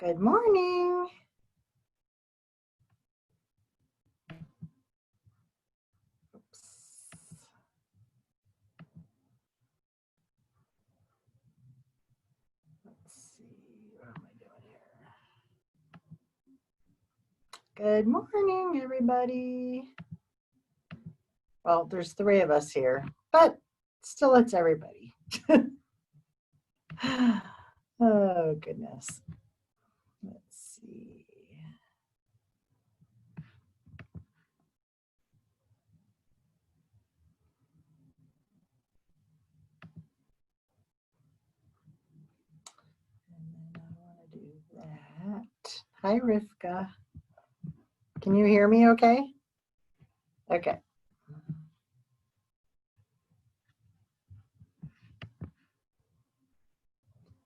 Good morning. Oops. Let's see, what am I doing here? Good morning, everybody. Well, there's 3 of us here, but still it's everybody. Oh, goodness. Let's see. And then I want to do that. Hi, Rivka. Can you hear me okay? Okay.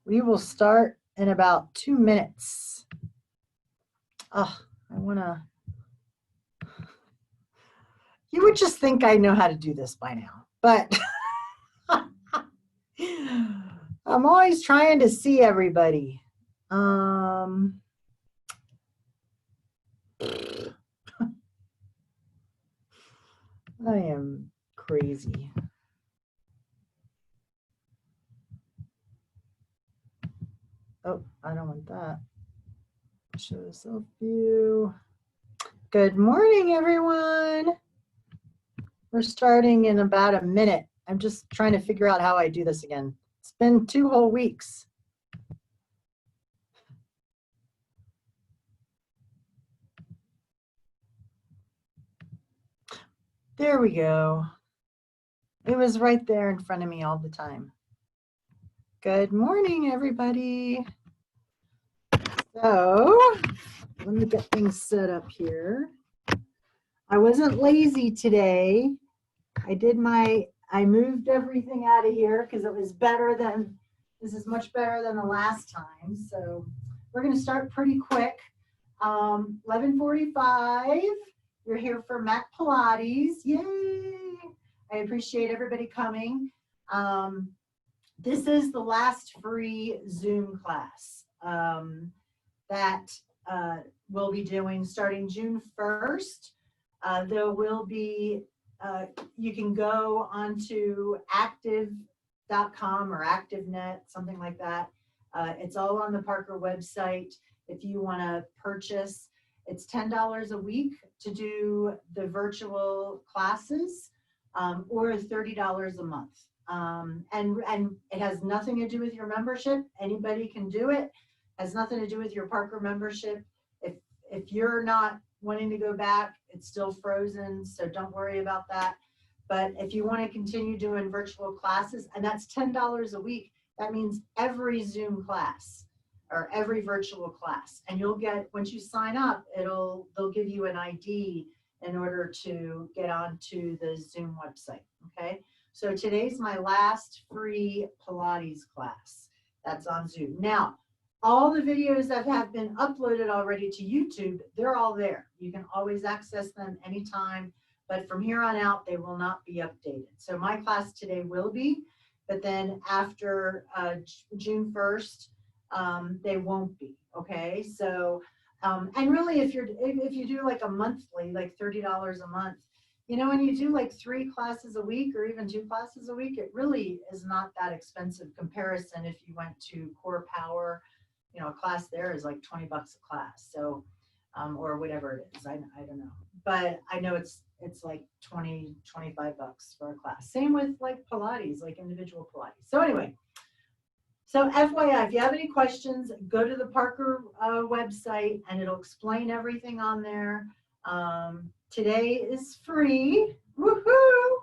We will start in about 2 minutes. Oh, I want to. You would just think I know how to do this by now, but I'm always trying to see everybody. I am crazy. Oh, I don't want that. Show self view. Good morning, everyone. We're starting in about a minute. I'm just trying to figure out how I do this again. It's been 2 whole weeks. There we go. It was right there in front of me all the time. Good morning, everybody. So let me get things set up here. I wasn't lazy today. I moved everything out of here because it was better than, this is much better than the last time. So we're going to start pretty quick. 11:45, you're here for Mac Pilates. Yay! I appreciate everybody coming. This is the last free Zoom class that we'll be doing starting June 1st. There will be, you can go onto active.com or ActiveNet, something like that. It's all on the Parker website. If you want to purchase, it's $10 a week to do the virtual classes, or $30 a month. And it has nothing to do with your membership. Anybody can do it. Has nothing to do with your Parker membership. If you're not wanting to go back, it's still frozen, so don't worry about that. But if you want to continue doing virtual classes, and that's $10 a week, that means every Zoom class or every virtual class. And you'll get, once you sign up, they'll give you an ID in order to get onto the Zoom website, okay? So today's my last free Pilates class. That's on Zoom. Now, all the videos that have been uploaded already to YouTube, they're all there. You can always access them anytime, but from here on out, they will not be updated. So my class today will be, but then after June 1st, they won't be, okay? So, and really if you do like a monthly, like $30 a month, you know, when you do like 3 classes a week or even 2 classes a week, it really is not that expensive comparison if you went to Core Power. You know, a class there is like 20 bucks a class. So, or whatever it is, I don't know. But I know it's like 20, 25 bucks for a class. Same with like Pilates, like individual Pilates. So anyway, so FYI, if you have any questions, go to the Parker website and it'll explain everything on there. Today is free. Woohoo!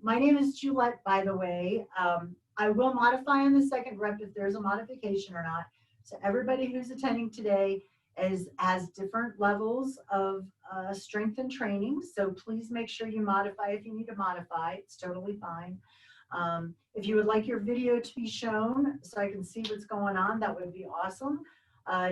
My name is Julet, by the way. I will modify on the second rep if there's a modification or not. So everybody who's attending today has different levels of strength and training. So please make sure you modify if you need to modify. It's totally fine. If you would like your video to be shown so I can see what's going on, that would be awesome.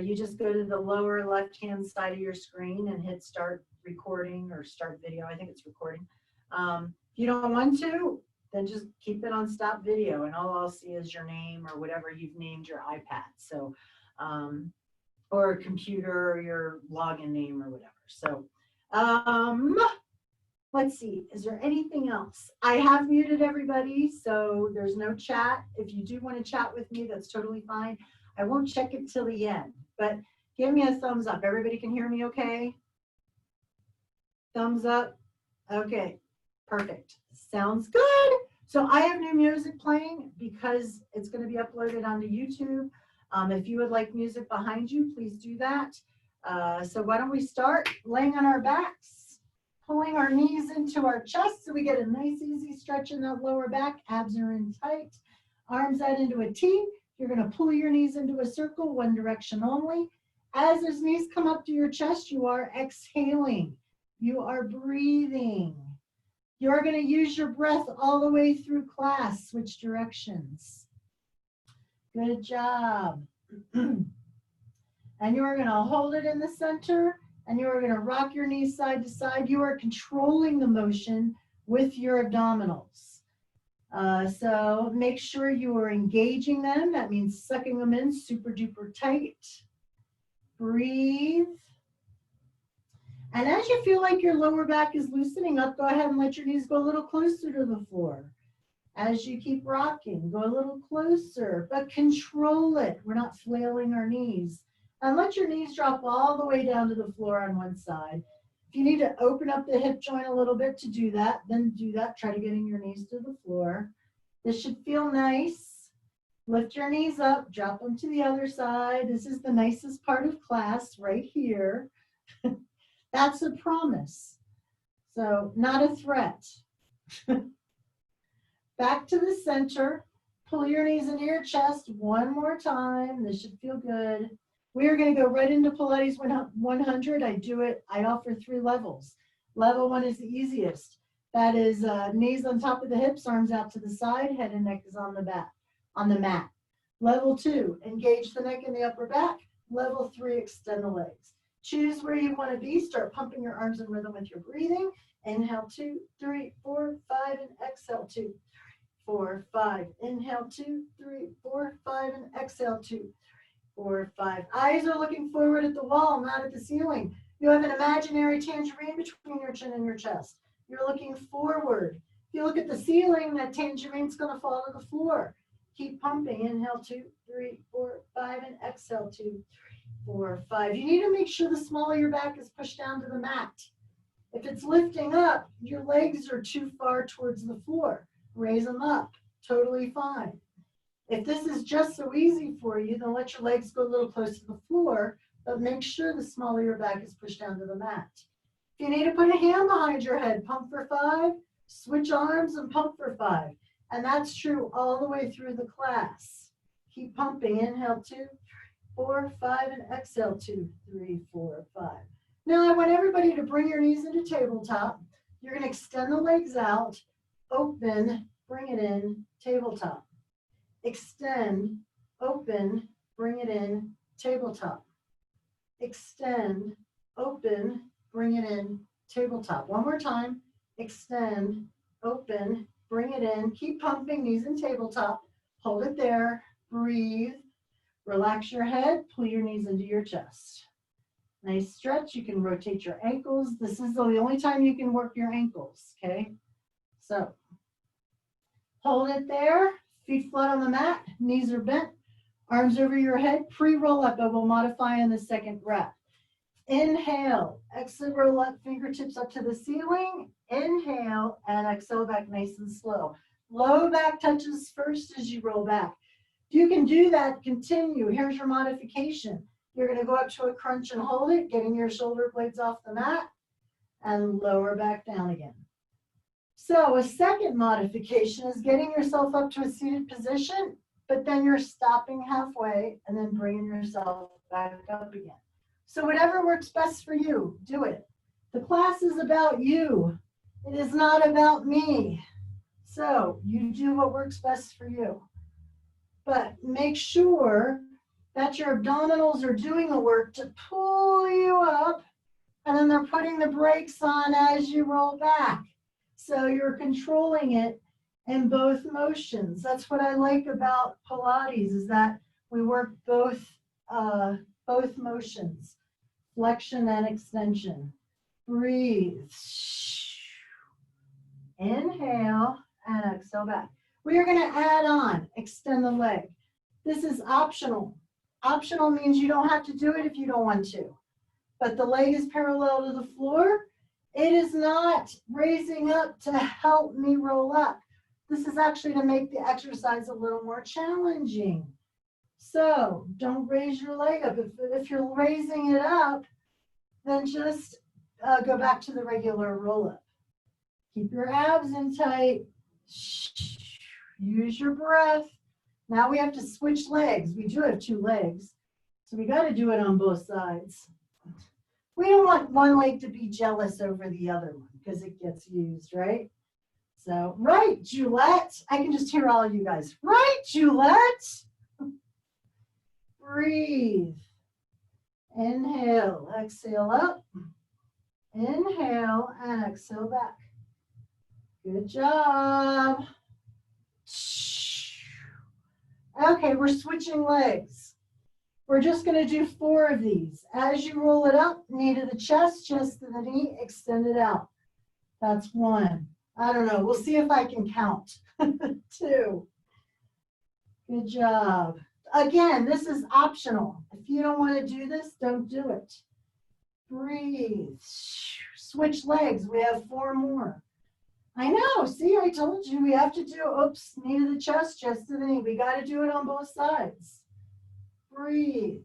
You just go to the lower left-hand side of your screen and hit start recording or start video. I think it's recording. If you don't want to, then just keep it on stop video and all I'll see is your name or whatever you've named your iPad. So or a computer or your login name or whatever. So let's see, is there anything else? I have muted everybody, so there's no chat. If you do want to chat with me, that's totally fine. I won't check it till the end, but give me a thumbs up. Everybody can hear me okay? Thumbs up. Okay, perfect. Sounds good. So I have new music playing because it's going to be uploaded onto YouTube. If you would like music behind you, please do that. So why don't we start laying on our backs, pulling our knees into our chest so we get a nice easy stretch in that lower back. Abs are in tight. Arms out into a T. You're going to pull your knees into a circle, one direction only. As those knees come up to your chest, you are exhaling. You are breathing. You're going to use your breath all the way through class. Switch directions. Good job. And you are going to hold it in the center, and you are going to rock your knees side to side. You are controlling the motion with your abdominals. So make sure you are engaging them. That means sucking them in super duper tight. Breathe. And as you feel like your lower back is loosening up, go ahead and let your knees go a little closer to the floor. As you keep rocking, go a little closer, but control it. We're not flailing our knees. And let your knees drop all the way down to the floor on one side. If you need to open up the hip joint a little bit to do that, then do that. Try to getting your knees to the floor. This should feel nice. Lift your knees up, drop them to the other side. This is the nicest part of class right here. That's a promise. So not a threat. Back to the center. Pull your knees into your chest one more time. This should feel good. We are going to go right into Pilates 100. I offer 3 levels. Level 1 is the easiest. That is knees on top of the hips, arms out to the side, head and neck is on the mat. Level 2, engage the neck and the upper back. Level 3, extend the legs. Choose where you want to be. Start pumping your arms in rhythm with your breathing. Inhale, 2, 3, 4, 5, and exhale, 2, 3, 4, 5. Inhale, 2, 3, 4, 5, and exhale, 2, 3, 4, 5. Eyes are looking forward at the wall, not at the ceiling. You have an imaginary tangerine between your chin and your chest. You're looking forward. If you look at the ceiling, that tangerine's going to fall to the floor. Keep pumping. Inhale, 2, 3, 4, 5, and exhale, 2, 3, 4, 5. You need to make sure the small of your back is pushed down to the mat. If it's lifting up, your legs are too far towards the floor. Raise them up. Totally fine. If this is just so easy for you, then let your legs go a little close to the floor, but make sure the small of your back is pushed down to the mat. If you need to put a hand behind your head, pump for 5, switch arms and pump for 5. And that's true all the way through the class. Keep pumping. Inhale, 2, 3, 4, 5, and exhale, 2, 3, 4, 5. Now I want everybody to bring your knees into tabletop. You're going to extend the legs out, open, bring it in, tabletop. Extend, open, bring it in, tabletop. Extend, open, bring it in, tabletop. One more time. Extend, open, bring it in. Keep pumping, knees in tabletop. Hold it there. Breathe. Relax your head. Pull your knees into your chest. Nice stretch. You can rotate your ankles. This is the only time you can work your ankles, okay? So hold it there. Feet flat on the mat. Knees are bent. Arms over your head. Pre-roll up, but we'll modify in the second breath. Inhale. Exhale, roll up, fingertips up to the ceiling. Inhale and exhale back nice and slow. Low back touches first as you roll back. If you can do that, continue. Here's your modification. You're going to go up to a crunch and hold it, getting your shoulder blades off the mat, and lower back down again. So a second modification is getting yourself up to a seated position, but then you're stopping halfway and then bringing yourself back up again. So whatever works best for you, do it. The class is about you. It is not about me. So you do what works best for you. But make sure that your abdominals are doing the work to pull you up, and then they're putting the brakes on as you roll back. So you're controlling it in both motions. That's what I like about Pilates, is that we work both both motions, flexion and extension. Breathe. Inhale and exhale back. We are going to add on, extend the leg. This is optional. Optional means you don't have to do it if you don't want to. But the leg is parallel to the floor. It is not raising up to help me roll up. This is actually to make the exercise a little more challenging. So don't raise your leg up. If you're raising it up, then just go back to the regular roll up. Keep your abs in tight. Use your breath. Now we have to switch legs. We do have two legs, so we got to do it on both sides. We don't want one leg to be jealous over the other one because it gets used, right? So, right, Julet. I can just hear all of you guys. Right, Julet. Breathe. Inhale, exhale up. Inhale and exhale back. Good job. Okay, we're switching legs. We're just going to do 4 of these. As you roll it up, knee to the chest, chest to the knee, extend it out. That's 1. I don't know. We'll see if I can count. 2. Good job. Again, this is optional. If you don't want to do this, don't do it. Breathe. Switch legs. We have 4 more. I know. See, I told you we have to do, oops, knee to the chest, chest to the knee. We got to do it on both sides. Breathe.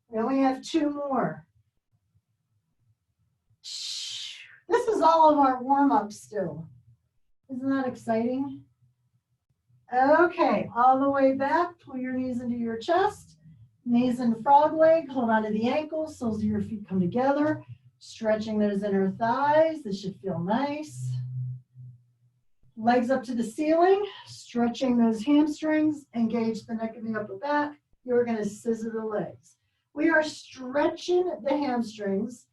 We only have 2 more. This is all of our warm-up still. Isn't that exciting? Okay, all the way back. Pull your knees into your chest. Knees in frog leg. Hold on to the ankles. Soles of your feet come together. Stretching those inner thighs. This should feel nice. Legs up to the ceiling. Stretching those hamstrings. Engage the neck and the upper back. You're going to scissor the legs. We are stretching the hamstrings.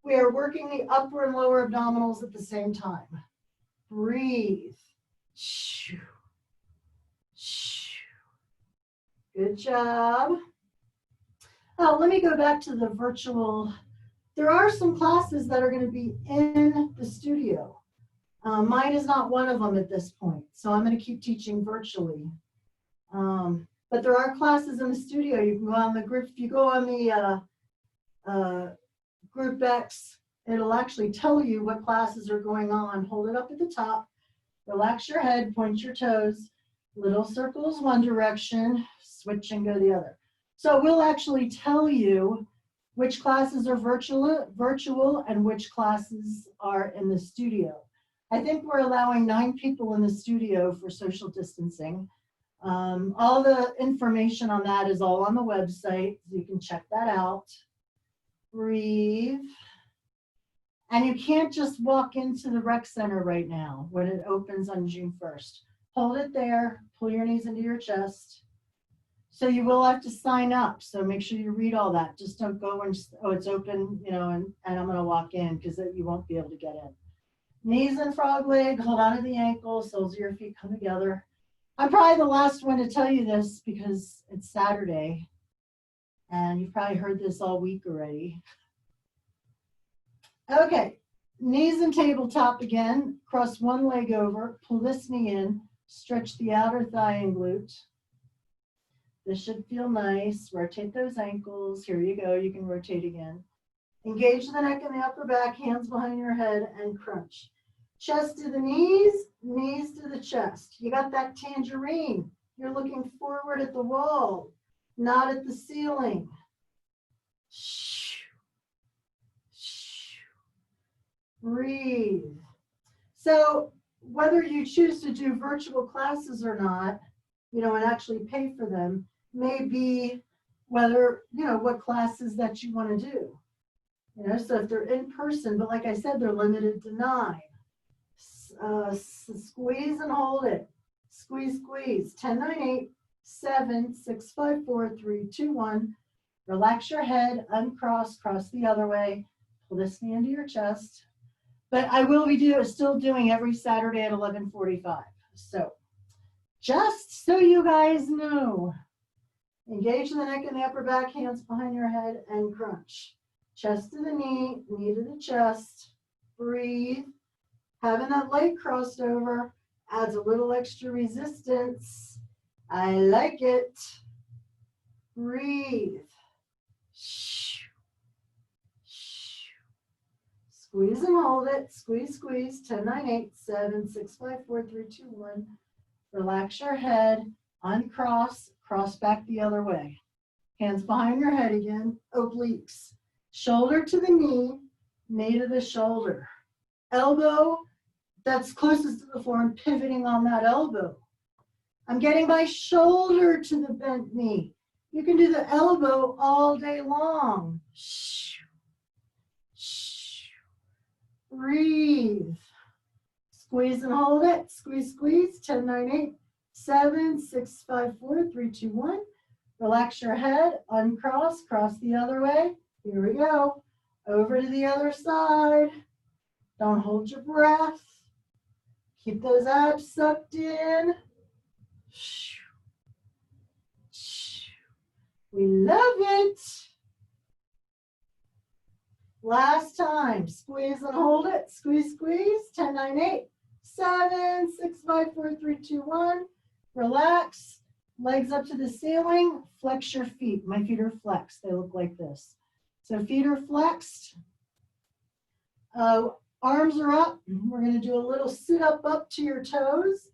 We are working the upper and lower abdominals at the same time. Breathe. Good job. Oh, let me go back to the virtual. There are some classes that are going to be in the studio. Mine is not one of them at this point, so I'm going to keep teaching virtually. But there are classes in the studio. You can go on the group. If you go on the Group X, it'll actually tell you what classes are going on. Hold it up at the top. Relax your head, point your toes. Little circles one direction, switch and go the other. So we'll actually tell you which classes are virtual and which classes are in the studio. I think we're allowing 9 people in the studio for social distancing. All the information on that is all on the website, so you can check that out. Breathe. And you can't just walk into the rec center right now when it opens on June 1st. Hold it there, pull your knees into your chest. So you will have to sign up, so make sure you read all that. Just don't go and just, oh, it's open, you know, and I'm going to walk in because you won't be able to get in. Knees in frog leg, hold on to the ankles, soles of your feet come together. I'm probably the last one to tell you this because it's Saturday, and you've probably heard this all week already. Okay, knees in tabletop again, cross one leg over, pull this knee in, stretch the outer thigh and glute. This should feel nice. Rotate those ankles. Here you go. You can rotate again. Engage the neck and the upper back, hands behind your head, and crunch. Chest to the knees, knees to the chest. You got that tangerine. You're looking forward at the wall, not at the ceiling. Breathe. So whether you choose to do virtual classes or not, you know, and actually pay for them, may be whether, you know, what classes that you want to do. You know, so if they're in person, but like I said, they're limited to 9. Squeeze and hold it. Squeeze, squeeze. 10, 9, 8, 7, 6, 5, 4, 3, 2, 1. Relax your head, uncross, cross the other way. Pull this knee into your chest. But I will be still doing every Saturday at 11:45. So just so you guys know. Engage the neck and the upper back, hands behind your head, and crunch. Chest to the knee, knee to the chest. Breathe. Having that leg crossed over adds a little extra resistance. I like it. Breathe. Squeeze and hold it. Squeeze, squeeze. 10, 9, 8, 7, 6, 5, 4, 3, 2, 1. Relax your head. Uncross. Cross back the other way. Hands behind your head again. Obliques. Shoulder to the knee. Knee to the shoulder. Elbow that's closest to the floor and pivoting on that elbow. I'm getting my shoulder to the bent knee. You can do the elbow all day long. Breathe. Squeeze and hold it. Squeeze, squeeze. 10, 9, 8, 7, 6, 5, 4, 3, 2, 1. Relax your head. Uncross. Cross the other way. Here we go. Over to the other side. Don't hold your breath. Keep those abs sucked in. We love it. Last time. Squeeze and hold it. Squeeze, squeeze. 10, 9, 8, 7, 6, 5, 4, 3, 2, 1. Relax. Legs up to the ceiling. Flex your feet. My feet are flexed. They look like this. So feet are flexed. Arms are up. We're going to do a little sit up to your toes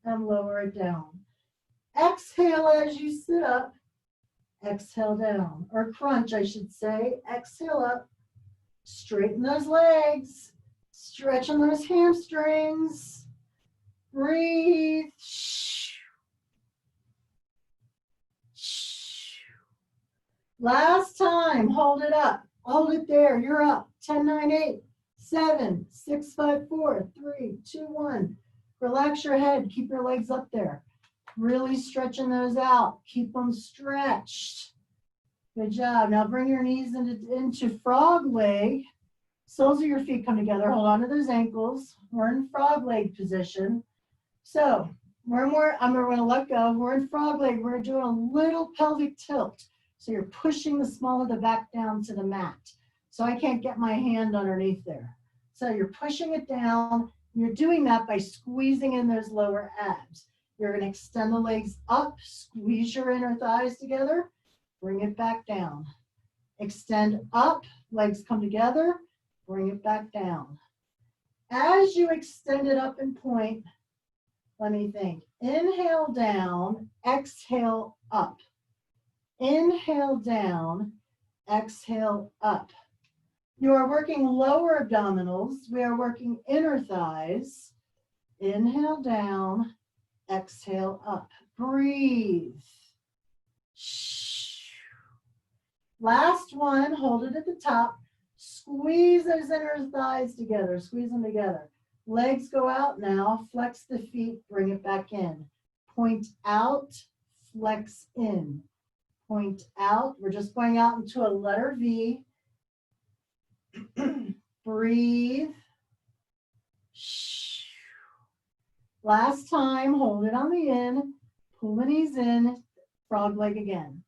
and lower it down. Exhale as you sit up. Exhale down. Or crunch, I should say. Exhale up. Straighten those legs. Stretching those hamstrings. Breathe. Last time. Hold it up. Hold it there. You're up. 10, 9, 8, 7, 6, 5, 4, 3, 2, 1. Relax your head. Keep your legs up there. Really stretching those out. Keep them stretched. Good job. Now bring your knees into frog leg. Soles of your feet come together. Hold on to those ankles. We're in frog leg position. So I'm going to let go. We're in frog leg. We're doing a little pelvic tilt. So you're pushing the small of the back down to the mat. So I can't get my hand underneath there. So you're pushing it down. You're doing that by squeezing in those lower abs. You're going to extend the legs up, squeeze your inner thighs together, bring it back down. Extend up, legs come together, bring it back down. As you extend it up and point, let me think. Inhale down, exhale up. Inhale down, exhale up. You are working lower abdominals. We are working inner thighs. Inhale down, exhale up. Breathe. Last one, hold it at the top. Squeeze those inner thighs together. Squeeze them together. Legs go out now. Flex the feet, bring it back in. Point out, flex in. Point out. We're just going out into a letter V. Breathe. Last time, hold it on the in, pull the knees in, frog leg again.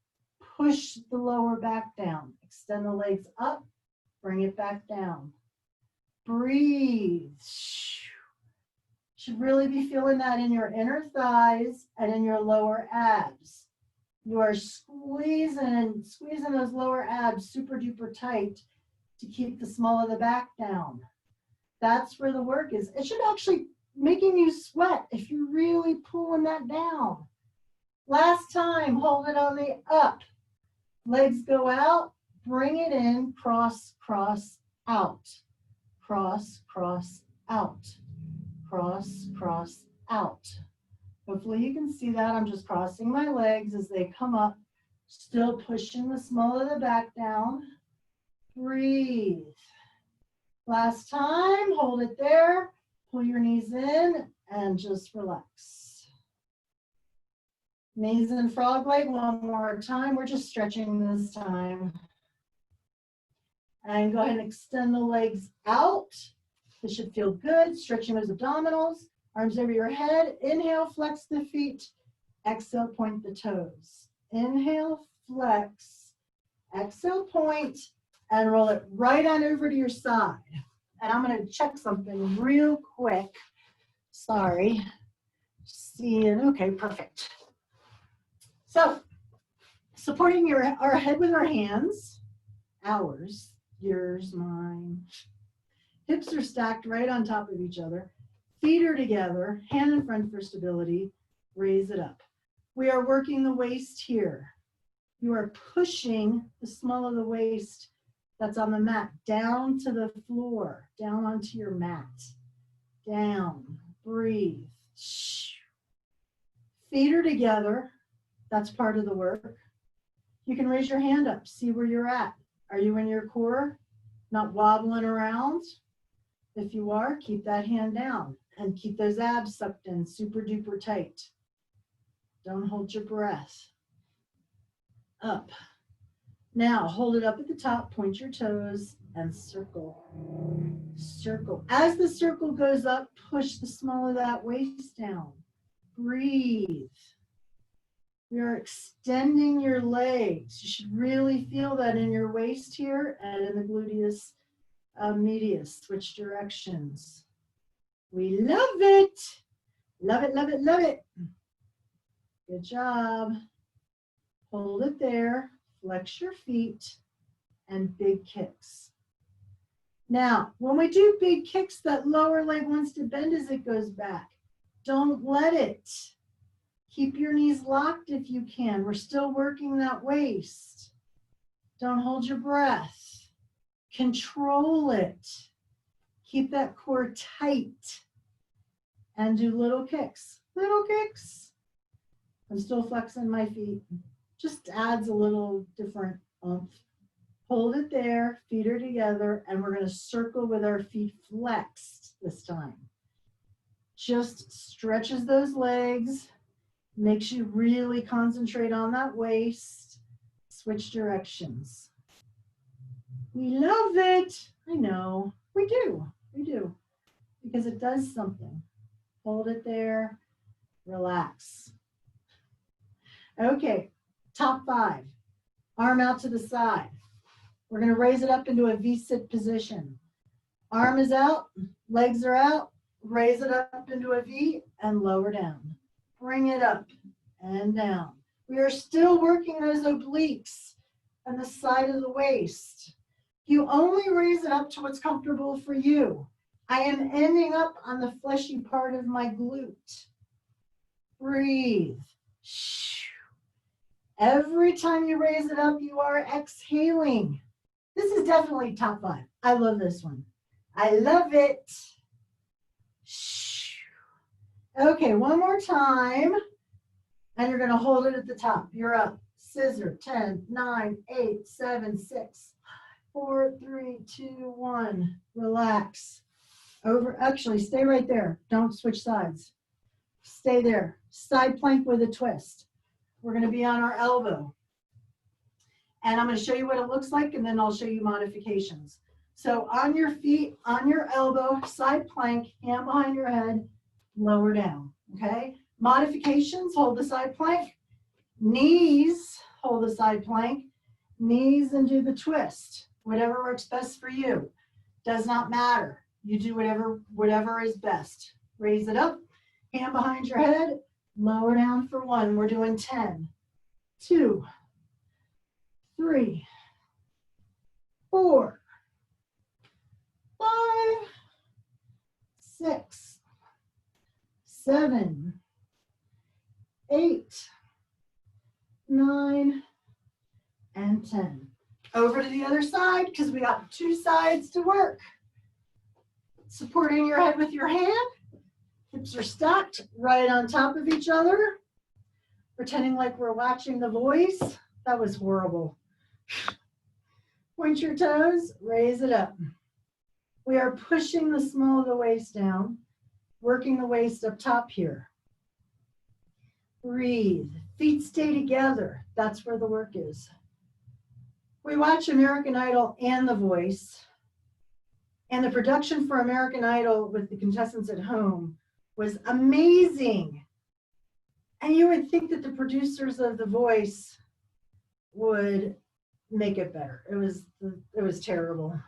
Push the lower back down, extend the legs up, bring it back down. Breathe. Should really be feeling that in your inner thighs and in your lower abs. You are squeezing those lower abs super duper tight to keep the small of the back down. That's where the work is. It should actually making you sweat if you're really pulling that down. Last time, hold it on the up. Legs go out, bring it in, cross, cross, out. Cross, cross, out. Cross, cross, out. Hopefully you can see that. I'm just crossing my legs as they come up, still pushing the small of the back down. Breathe. Last time, hold it there. Pull your knees in and just relax. Knees in frog leg one more time. We're just stretching this time. And go ahead and extend the legs out. This should feel good. Stretching those abdominals. Arms over your head. Inhale, flex the feet. Exhale, point the toes. Inhale, flex. Exhale, point, and roll it right on over to your side. And I'm going to check something real quick. Sorry. Seeing, okay, perfect. So, supporting our head with our hands, ours, yours, mine. Hips are stacked right on top of each other. Feet are together, hand in front for stability. Raise it up. We are working the waist here. You are pushing the small of the waist that's on the mat down to the floor, down onto your mat. Down, breathe. Feet are together. That's part of the work. You can raise your hand up, see where you're at. Are you in your core? Not wobbling around? If you are, keep that hand down and keep those abs sucked in super duper tight. Don't hold your breath. Up. Now hold it up at the top, point your toes and circle. Circle. As the circle goes up, push the small of that waist down. Breathe. We are extending your legs. You should really feel that in your waist here and in the gluteus medius. Switch directions. We love it. Love it, love it, love it. Good job. Hold it there. Flex your feet and big kicks. Now, when we do big kicks, that lower leg wants to bend as it goes back. Don't let it. Keep your knees locked if you can. We're still working that waist. Don't hold your breath. Control it. Keep that core tight. And do little kicks. Little kicks. I'm still flexing my feet. Just adds a little different oomph. Hold it there. Feet are together. And we're going to circle with our feet flexed this time. Just stretches those legs. Makes you really concentrate on that waist. Switch directions. We love it. I know. We do. We do. Because it does something. Hold it there. Relax. Okay. Top 5. Arm out to the side. We're going to raise it up into a V-sit position. Arm is out. Legs are out. Raise it up into a V and lower down. Bring it up and down. We are still working those obliques and the side of the waist. You only raise it up to what's comfortable for you. I am ending up on the fleshy part of my glute. Breathe. Every time you raise it up, you are exhaling. This is definitely top 5. I love this one. I love it. Okay, one more time. And you're going to hold it at the top. You're up. Scissor. 10, 9, 8, 7, 6, 4, 3, 2, 1. Relax. Over. Actually, stay right there. Don't switch sides. Stay there. Side plank with a twist. We're going to be on our elbow. And I'm going to show you what it looks like, and then I'll show you modifications. So on your feet, on your elbow, side plank, hand behind your head, lower down, okay? Modifications, hold the side plank. Knees, hold the side plank. Knees and do the twist. Whatever works best for you. Does not matter. You do whatever is best. Raise it up, hand behind your head, lower down for 1. We're doing 10, 2, 3, 4, 5, 6, 7, 8, 9, and 10. Over to the other side because we got 2 sides to work. Supporting your head with your hand. Hips are stacked right on top of each other. Pretending like we're watching The Voice. That was horrible. Point your toes, raise it up. We are pushing the small of the waist down, working the waist up top here. Breathe. Feet stay together. That's where the work is. We watch American Idol and The Voice. And the production for American Idol with the contestants at home was amazing. And you would think that the producers of The Voice would make it better. It was terrible.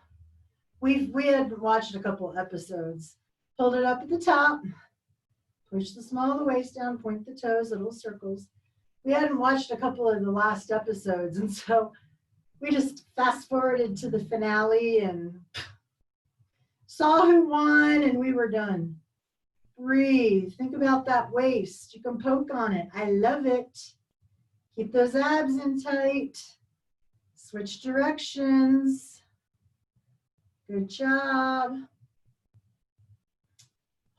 We had watched a couple episodes, pulled it up at the top, push the small of the waist down, point the toes, little circles. We hadn't watched a couple of the last episodes, and so we just fast forwarded to the finale and saw who won, and we were done. Breathe. Think about that waist. You can poke on it. I love it. Keep those abs in tight. Switch directions. Good job.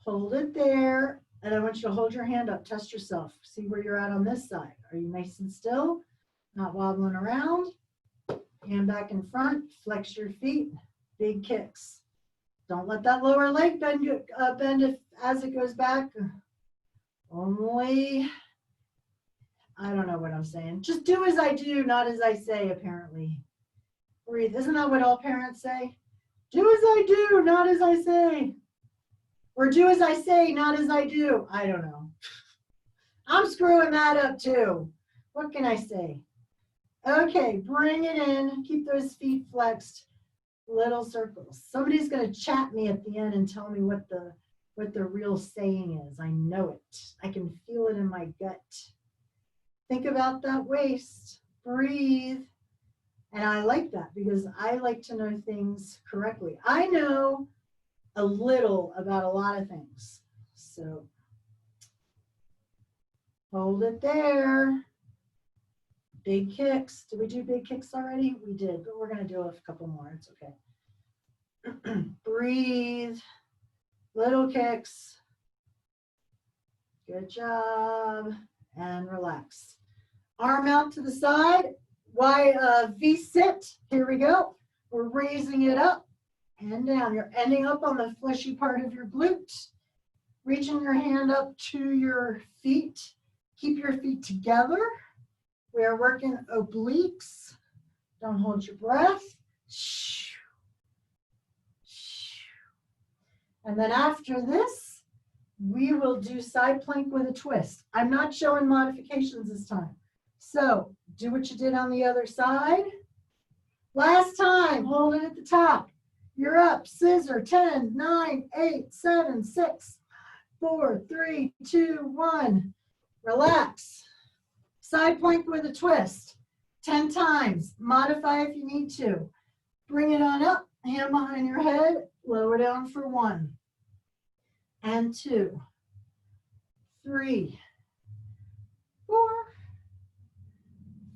Hold it there. And I want you to hold your hand up. Test yourself. See where you're at on this side. Are you nice and still? Not wobbling around? Hand back in front. Flex your feet. Big kicks. Don't let that lower leg bend as it goes back. Only, I don't know what I'm saying. Just do as I do, not as I say, apparently. Breathe. Isn't that what all parents say? Do as I do, not as I say. Or do as I say, not as I do. I don't know. I'm screwing that up too. What can I say? Okay, bring it in. Keep those feet flexed. Little circles. Somebody's going to chat me at the end and tell me what the real saying is. I know it. I can feel it in my gut. Think about that waist. Breathe. And I like that because I like to know things correctly. I know a little about a lot of things. So hold it there. Big kicks. Did we do big kicks already? We did, but we're going to do a couple more. It's okay. Breathe. Little kicks. Good job. And relax. Arm out to the side. V-sit. Here we go. We're raising it up and down. You're ending up on the fleshy part of your glute. Reaching your hand up to your feet. Keep your feet together. We are working obliques. Don't hold your breath. And then after this, we will do side plank with a twist. I'm not showing modifications this time. So do what you did on the other side. Last time, hold it at the top. You're up, scissor, 10, 9, 8, 7, 6, 4, 3, 2, 1. Relax. Side plank with a twist, 10 times. Modify if you need to. Bring it on up, hand behind your head, lower down for 1, and 2, 3, 4,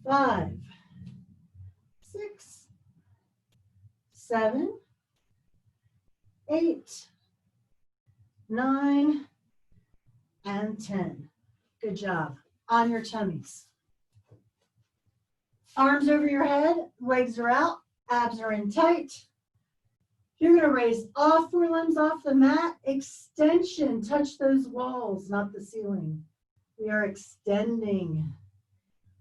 5, 6, 7, 8, 9, and 10. Good job. On your tummies. Arms over your head, legs are out, abs are in tight. You're going to raise all 4 limbs off the mat. Extension, touch those walls, not the ceiling. We are extending.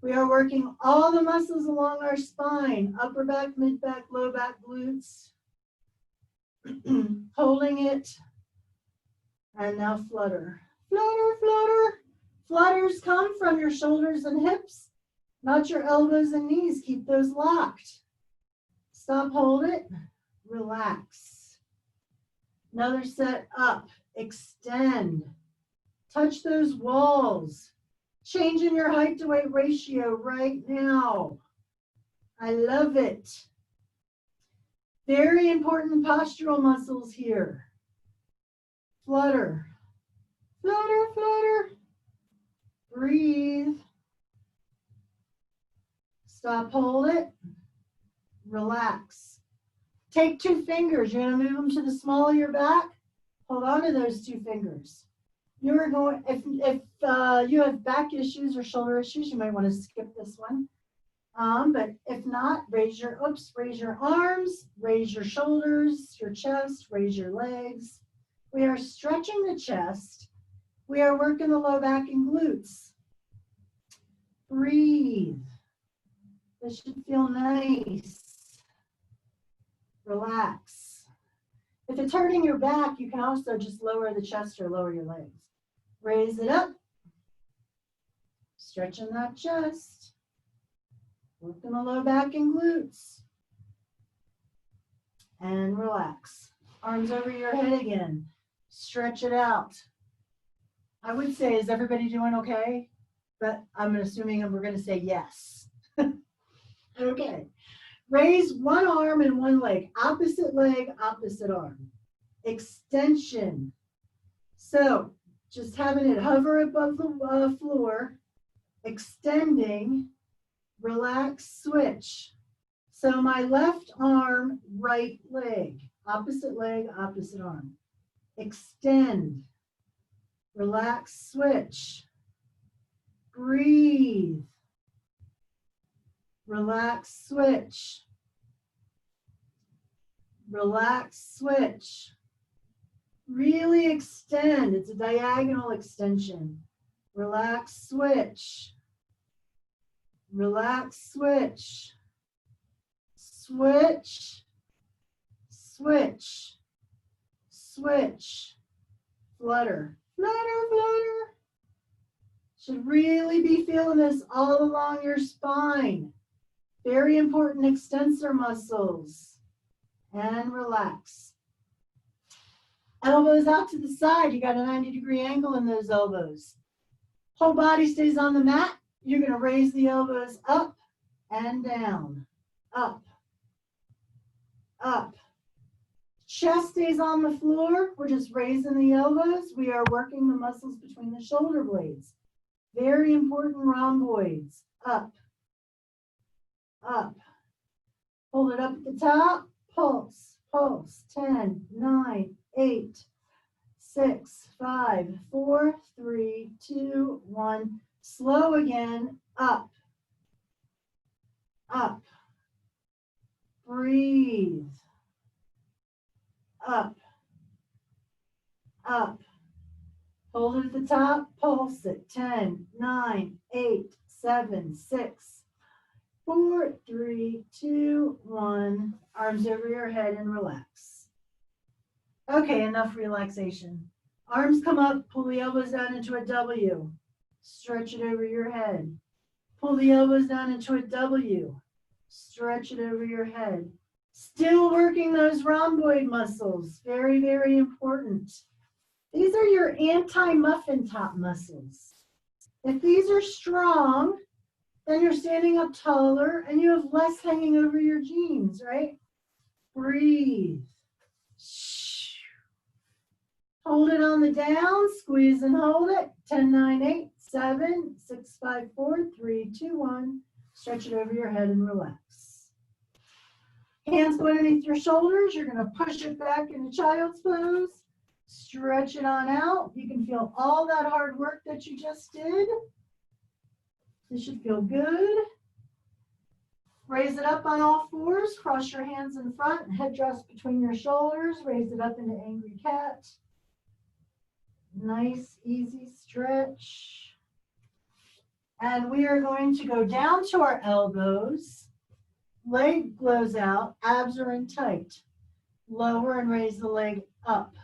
We are working all the muscles along our spine, upper back, mid back, low back, glutes. Holding it. And now flutter. Flutter, flutter. Flutters come from your shoulders and hips, not your elbows and knees. Keep those locked. Stop, hold it, relax. Another set up, extend. Touch those walls. Changing your height to weight ratio right now. I love it. Very important postural muscles here. Flutter, flutter, flutter. Breathe. Stop, hold it. Relax. Take 2 fingers. You're going to move them to the small of your back. Hold on to those 2 fingers. You are going, if you have back issues or shoulder issues, you might want to skip this one. But if not, raise your arms, raise your shoulders, your chest, raise your legs. We are stretching the chest. We are working the low back and glutes. Breathe. This should feel nice. Relax. If it's hurting your back, you can also just lower the chest or lower your legs. Raise it up. Stretching that chest. Working the low back and glutes. And relax. Arms over your head again. Stretch it out. I would say, is everybody doing okay? But I'm assuming we're going to say yes. Okay. Raise one arm and one leg. Opposite leg, opposite arm. Extension. So just having it hover above the floor. Extending. Relax, switch. So my left arm, right leg. Opposite leg, opposite arm. Extend. Relax, switch. Breathe. Relax, switch. Relax, switch. Really extend. It's a diagonal extension. Relax, switch. Relax, switch. Switch. Switch. Switch. Flutter. Flutter, flutter. Should really be feeling this all along your spine. Very important extensor muscles. And relax. Elbows out to the side. You got a 90-degree angle in those elbows. Whole body stays on the mat. You're going to raise the elbows up and down. Up. Up. Chest stays on the floor. We're just raising the elbows. We are working the muscles between the shoulder blades. Very important rhomboids. Up. Up. Hold it up at the top. Pulse. Pulse. 10, 9, 8, 6, 5, 4, 3, 2, 1. Slow again. Up. Up. Breathe. Up. Up. Hold it at the top. Pulse it. 10, 9, 8, 7, 6, 4, 3, 2, 1. Arms over your head and relax. Okay, enough relaxation. Arms come up. Pull the elbows down into a W. Stretch it over your head. Pull the elbows down into a W. Stretch it over your head. Still working those rhomboid muscles. Very, very important. These are your anti-muffin top muscles. If these are strong, then you're standing up taller and you have less hanging over your jeans, right? Breathe. Hold it on the down, squeeze and hold it. 10, 9, 8, 7, 6, 5, 4, 3, 2, 1. Stretch it over your head and relax. Hands go underneath your shoulders. You're going to push it back into child's pose. Stretch it on out. You can feel all that hard work that you just did. This should feel good. Raise it up on all fours. Cross your hands in front. Head rest between your shoulders. Raise it up into angry cat. Nice, easy stretch. And we are going to go down to our elbows. Leg blows out. Abs are in tight. Lower and raise the leg up.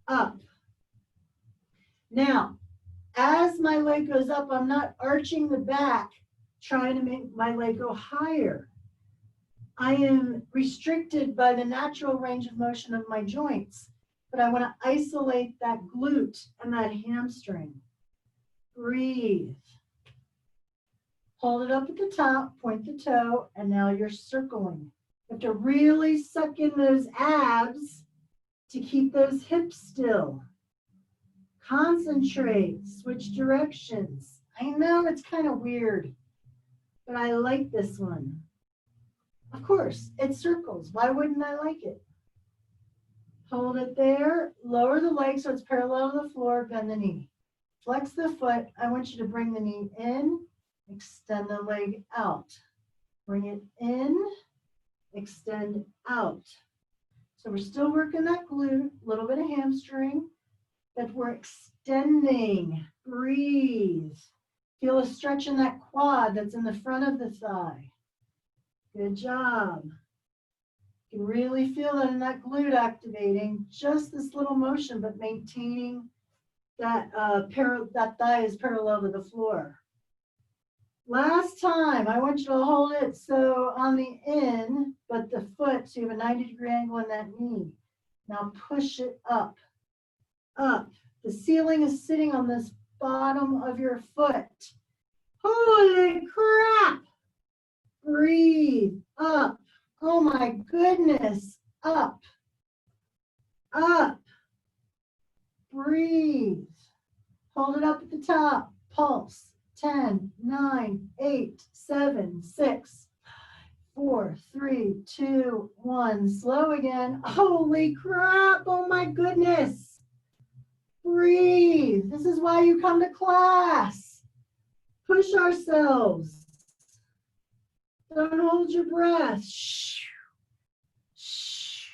Up. Now, as my leg goes up, I'm not arching the back, trying to make my leg go higher. I am restricted by the natural range of motion of my joints, but I want to isolate that glute and that hamstring. Breathe. Hold it up at the top, point the toe, and now you're circling. You have to really suck in those abs to keep those hips still. Concentrate, switch directions. I know it's kind of weird, but I like this one. Of course, it circles. Why wouldn't I like it? Hold it there. Lower the leg so it's parallel to the floor. Bend the knee. Flex the foot. I want you to bring the knee in. Extend the leg out. Bring it in. Extend out. So we're still working that glute, a little bit of hamstring, but we're extending. Breathe. Feel a stretch in that quad that's in the front of the thigh. Good job. You can really feel that in that glute activating. Just this little motion, but maintaining that that thigh is parallel to the floor. Last time, I want you to hold it so on the in, but the foot, so you have a 90-degree angle in that knee. Now push it up, up. The ceiling is sitting on this bottom of your foot. Holy crap! Breathe, up. Oh my goodness, up, up. Breathe. Hold it up at the top. Pulse. 10, 9, 8, 7, 6, 4, 3, 2, 1. Slow again. Holy crap. Oh my goodness. Breathe. This is why you come to class. Push ourselves. Don't hold your breath. Shh. Shh.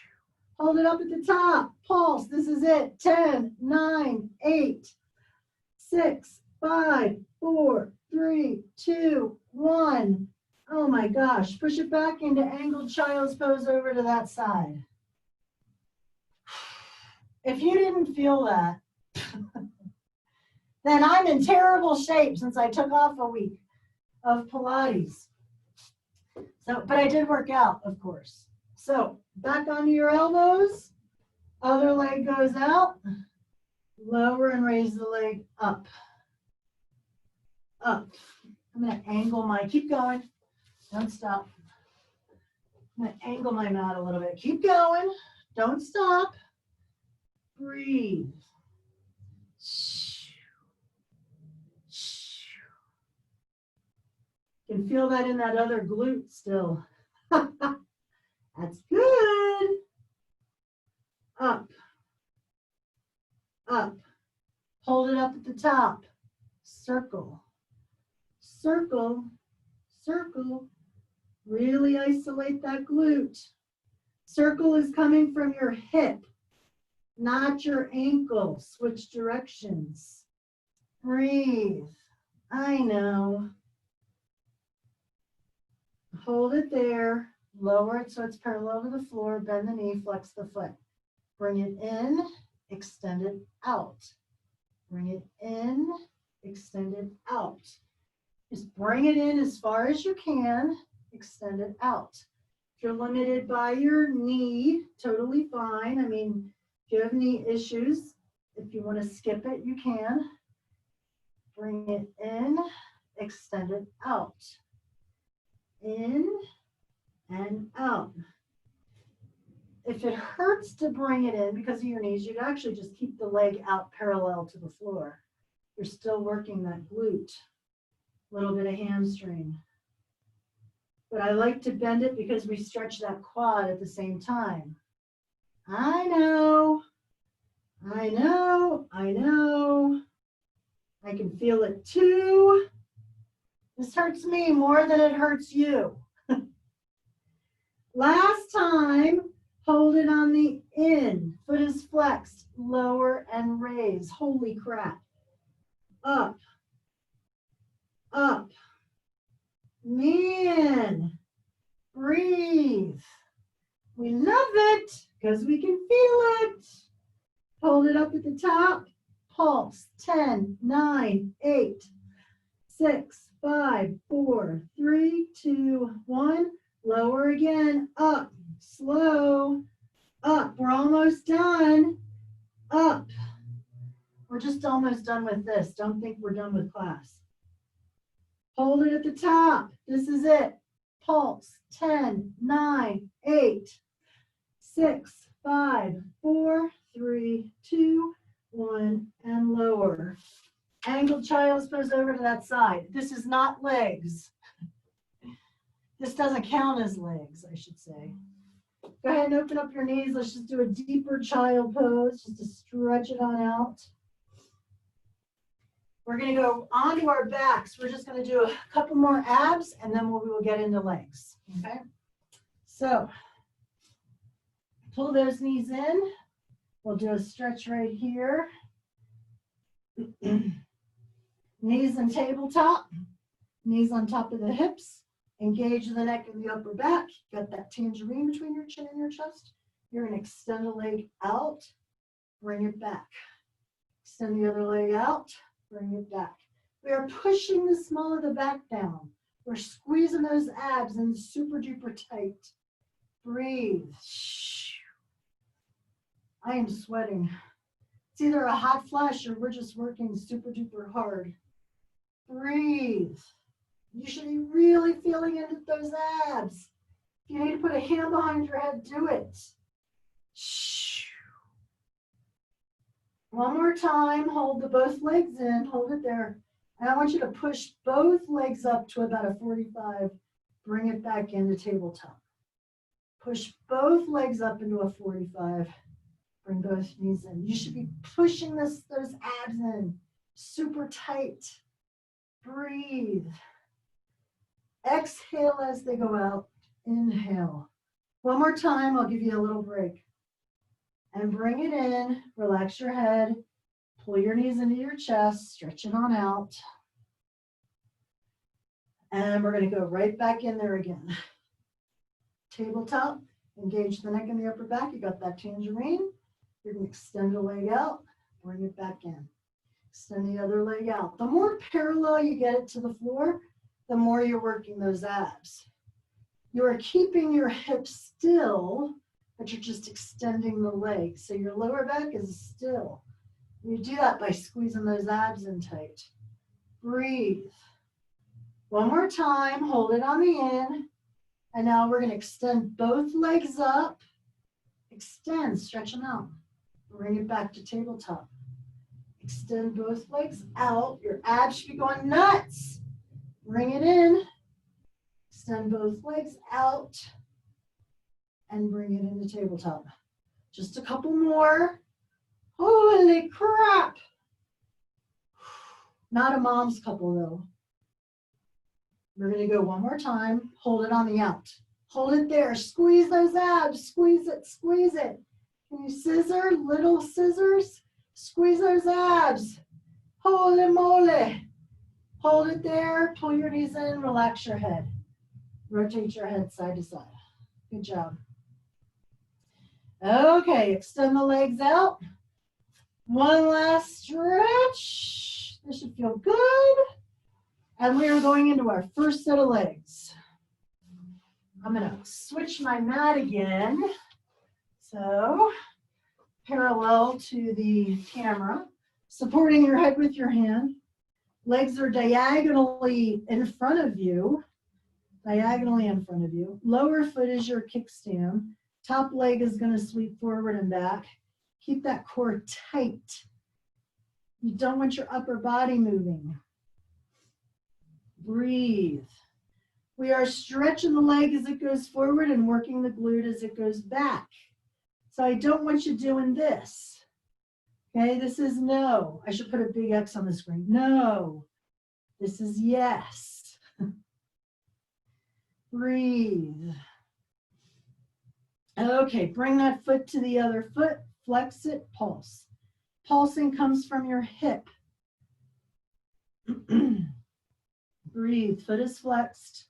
Hold it up at the top. Pulse. This is it. 10, 9, 8, 6, 5, 4, 3, 2, 1. Oh my gosh. Push it back into angled child's pose over to that side. If you didn't feel that, then I'm in terrible shape since I took off a week of Pilates. So, but I did work out, of course. So back onto your elbows. Other leg goes out. Lower and raise the leg up. Up. I'm going to angle my, keep going. Don't stop. I'm going to angle my mat a little bit. Keep going. Don't stop. Breathe. You can feel that in that other glute still. That's good. Up. Up. Hold it up at the top. Circle. Circle. Circle. Really isolate that glute. Circle is coming from your hip, not your ankle. Switch directions. Breathe. I know. Hold it there. Lower it so it's parallel to the floor. Bend the knee, flex the foot. Bring it in, extend it out. Bring it in, extend it out. Just bring it in as far as you can, extend it out. If you're limited by your knee, totally fine. I mean, if you have knee issues, if you want to skip it, you can. Bring it in, extend it out. In and out. If it hurts to bring it in because of your knees, you'd actually just keep the leg out parallel to the floor. You're still working that glute, a little bit of hamstring. But I like to bend it because we stretch that quad at the same time. I know, I know, I know. I can feel it too. This hurts me more than it hurts you. Last time, hold it on the in. Foot is flexed. Lower and raise. Holy crap. Up. Up. Man. Breathe. We love it because we can feel it. Hold it up at the top. Pulse. 10, 9, 8, 6, 5, 4, 3, 2, 1. Lower again, up, slow, up. We're almost done. Up. We're just almost done with this. Don't think we're done with class. Hold it at the top. This is it. Pulse. 10, 9, 8, 6, 5, 4, 3, 2, 1, and lower. Angled child's pose over to that side. This is not legs. This doesn't count as legs, I should say. Go ahead and open up your knees. Let's just do a deeper child pose, just to stretch it on out. We're going to go onto our backs. We're just going to do a couple more abs, and then we will get into legs. Okay? So, pull those knees in. We'll do a stretch right here. Knees and tabletop. Knees on top of the hips. Engage the neck and the upper back. Got that tangerine between your chin and your chest. You're going to extend the leg out, bring it back. Extend the other leg out, bring it back. We are pushing the small of the back down. We're squeezing those abs in super duper tight. Breathe. I am sweating. It's either a hot flash or we're just working super duper hard. Breathe. You should be really feeling into those abs. If you need to put a hand behind your head, do it. One more time, hold the both legs in, hold it there. And I want you to push both legs up to about a 45. Bring it back into tabletop. Push both legs up into a 45. Bring both knees in. You should be pushing those abs in super tight. Breathe. Exhale as they go out. Inhale. One more time, I'll give you a little break. And bring it in. Relax your head. Pull your knees into your chest. Stretch it on out. And we're going to go right back in there again. Tabletop. Engage the neck and the upper back. You got that tangerine. You're going to extend a leg out. Bring it back in. Extend the other leg out. The more parallel you get it to the floor, the more you're working those abs. You are keeping your hips still, but you're just extending the leg. So your lower back is still. You do that by squeezing those abs in tight. Breathe. One more time, hold it on the in. And now we're going to extend both legs up. Extend, stretch them out. Bring it back to tabletop. Extend both legs out. Your abs should be going nuts. Bring it in. Extend both legs out. And bring it into tabletop. Just a couple more. Holy crap. Not a mom's couple though. We're going to go one more time. Hold it on the out. Hold it there. Squeeze those abs. Squeeze it. Squeeze it. Can you scissor? Little scissors. Squeeze those abs. Holy moly. Hold it there. Pull your knees in. Relax your head. Rotate your head side to side. Good job. Okay. Extend the legs out. One last stretch. This should feel good. And we are going into our first set of legs. I'm going to switch my mat again. So, parallel to the camera, supporting your head with your hand. Legs are diagonally in front of you. Diagonally in front of you. Lower foot is your kickstand. Top leg is going to sweep forward and back. Keep that core tight. You don't want your upper body moving. Breathe. We are stretching the leg as it goes forward and working the glute as it goes back. So I don't want you doing this. Okay, this is no. I should put a big X on the screen. No. This is yes. Breathe. Okay, bring that foot to the other foot. Flex it, pulse. Pulsing comes from your hip. Breathe, foot is flexed.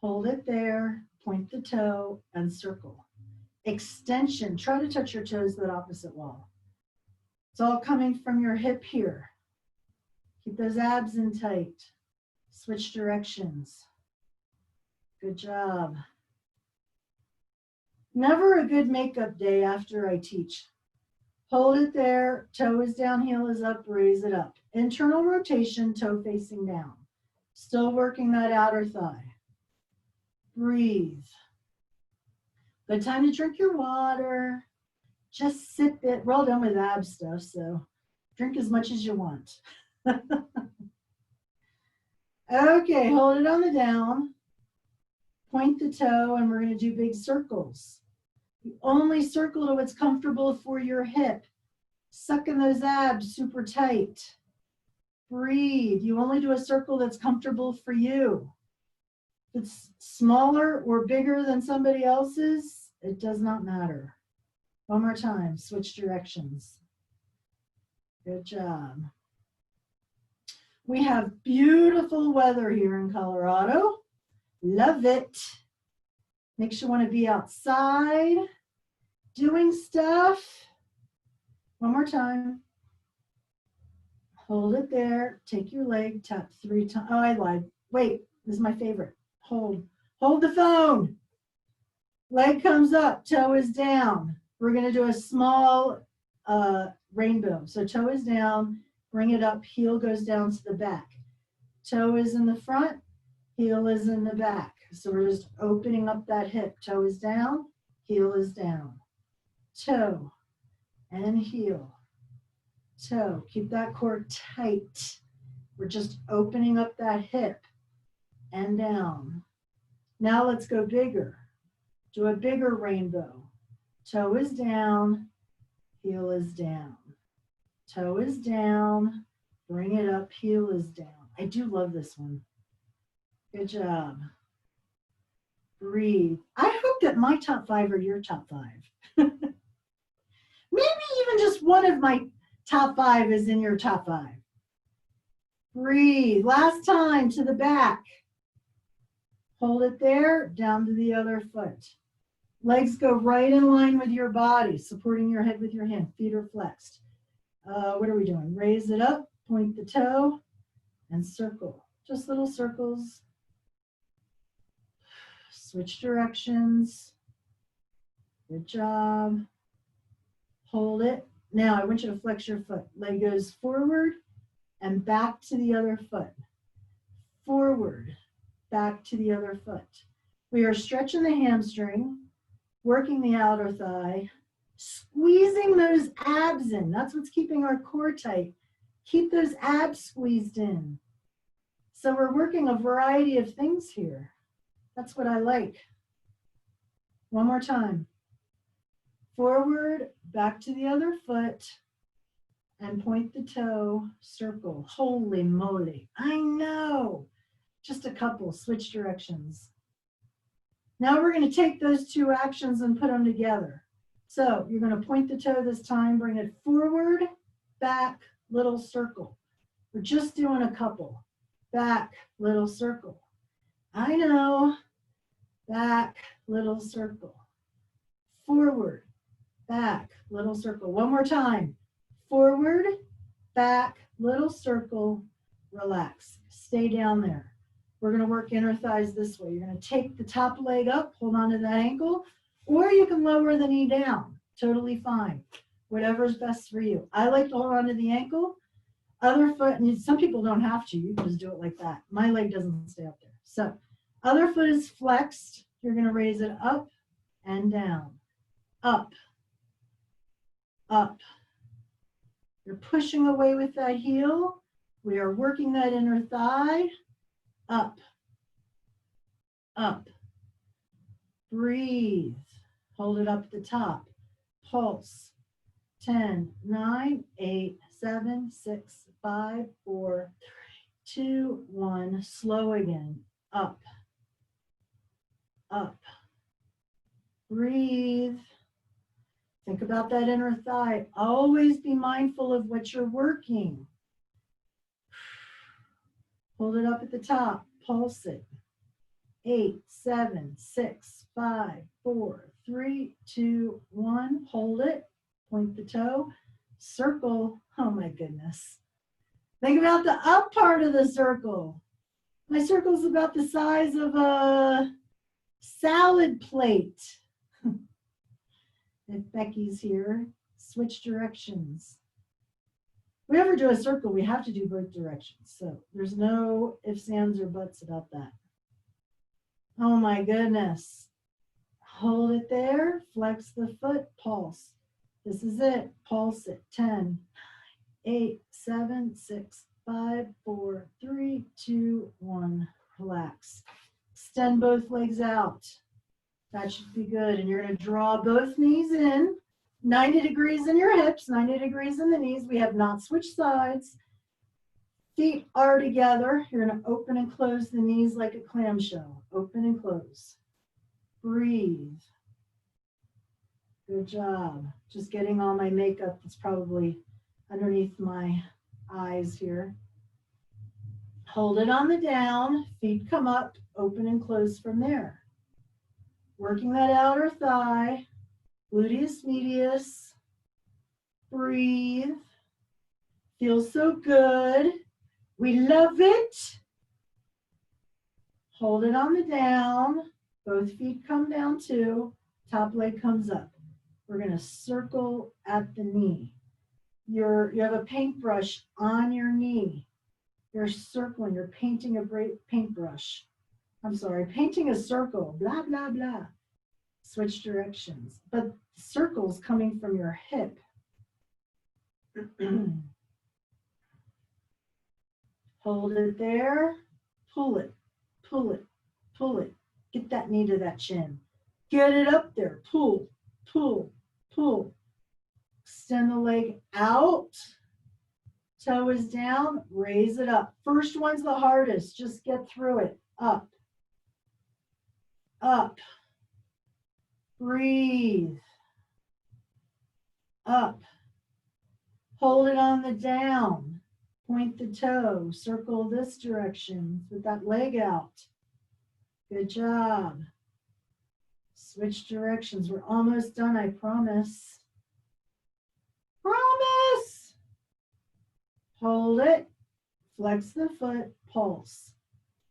Hold it there, point the toe, and circle. Extension, try to touch your toes to the opposite wall. It's all coming from your hip here. Keep those abs in tight. Switch directions. Good job. Never a good makeup day after I teach. Hold it there, toe is down, heel is up, raise it up. Internal rotation, toe facing down. Still working that outer thigh. Breathe. Good time to drink your water. Just sip it. We're all done with ab stuff, so drink as much as you want. Okay, hold it on the down. Point the toe, and we're going to do big circles. You only circle to what's comfortable for your hip. Sucking those abs super tight. Breathe. You only do a circle that's comfortable for you. If it's smaller or bigger than somebody else's, it does not matter. One more time. Switch directions. Good job. We have beautiful weather here in Colorado. Love it. Makes you want to be outside, doing stuff. One more time. Hold it there. Take your leg, tap 3 times. Oh, I lied. Wait, this is my favorite. Hold. Hold the phone. Leg comes up, toe is down. We're going to do a small rainbow. So toe is down, bring it up, heel goes down to the back. Toe is in the front, heel is in the back. So we're just opening up that hip. Toe is down, heel is down. Toe and heel. Toe. Keep that core tight. We're just opening up that hip and down. Now let's go bigger. Do a bigger rainbow. Toe is down, heel is down. Toe is down, bring it up, heel is down. I do love this one. Good job. Breathe. I hope that my top 5 are your top 5. Maybe even just one of my top 5 is in your top 5. Breathe. Last time to the back. Hold it there, down to the other foot. Legs go right in line with your body, supporting your head with your hand. Feet are flexed. What are we doing? Raise it up, point the toe, and circle. Just little circles. Switch directions. Good job. Hold it. Now I want you to flex your foot. Leg goes forward and back to the other foot. Forward, back to the other foot. We are stretching the hamstring, working the outer thigh, squeezing those abs in. That's what's keeping our core tight. Keep those abs squeezed in. So we're working a variety of things here. That's what I like. One more time. Forward, back to the other foot, and point the toe, circle. Holy moly, I know. Just a couple, switch directions. Now we're going to take those 2 actions and put them together. So you're going to point the toe this time, bring it forward, back, little circle. We're just doing a couple. Back, little circle. I know. Back, little circle. Forward, back, little circle. One more time. Forward, back, little circle, relax. Stay down there. We're going to work inner thighs this way. You're going to take the top leg up, hold on to that ankle, or you can lower the knee down. Totally fine. Whatever's best for you. I like to hold on to the ankle. Other foot, and some people don't have to. You can just do it like that. My leg doesn't stay up there. So other foot is flexed. You're going to raise it up and down. Up. Up. You're pushing away with that heel. We are working that inner thigh. Up. Up. Breathe. Hold it up at the top. Pulse. 10, 9, 8, 7, 6, 5, 4, 3, 2, 1. Slow again. Up. Up. Breathe. Think about that inner thigh. Always be mindful of what you're working. Hold it up at the top. Pulse it. 8, 7, 6, 5, 4, 3, 2, 1. Hold it. Point the toe. Circle. Oh my goodness. Think about the up part of the circle. My circle's about the size of a salad plate. If Becky's here, switch directions. If we ever do a circle, we have to do both directions. So there's no ifs, ands, or buts about that. Oh my goodness. Hold it there, flex the foot, pulse. This is it, pulse it. 10, 8, 7, 6, 5, 4, 3, 2, 1. Relax. Extend both legs out. That should be good. And you're going to draw both knees in. 90 degrees in your hips, 90 degrees in the knees. We have not switched sides. Feet are together. You're going to open and close the knees like a clamshell. Open and close. Breathe. Good job. Just getting all my makeup that's probably underneath my eyes here. Hold it on the down. Feet come up. Open and close from there. Working that outer thigh. Gluteus medius. Breathe. Feels so good. We love it. Hold it on the down. Both feet come down too. Top leg comes up. We're going to circle at the knee. You have a paintbrush on your knee. You're circling. You're painting a paintbrush. I'm sorry, painting a circle. Blah, blah, blah. Switch directions. But the circle's coming from your hip. Hold it there. Pull it. Pull it. Pull it. Get that knee to that chin. Get it up there. Pull. Pull. Pull. Extend the leg out. Toe is down. Raise it up. First one's the hardest. Just get through it. Up. Up. Breathe. Up. Hold it on the down. Point the toe. Circle this direction with that leg out. Good job. Switch directions. We're almost done, I promise. Promise. Hold it. Flex the foot. Pulse.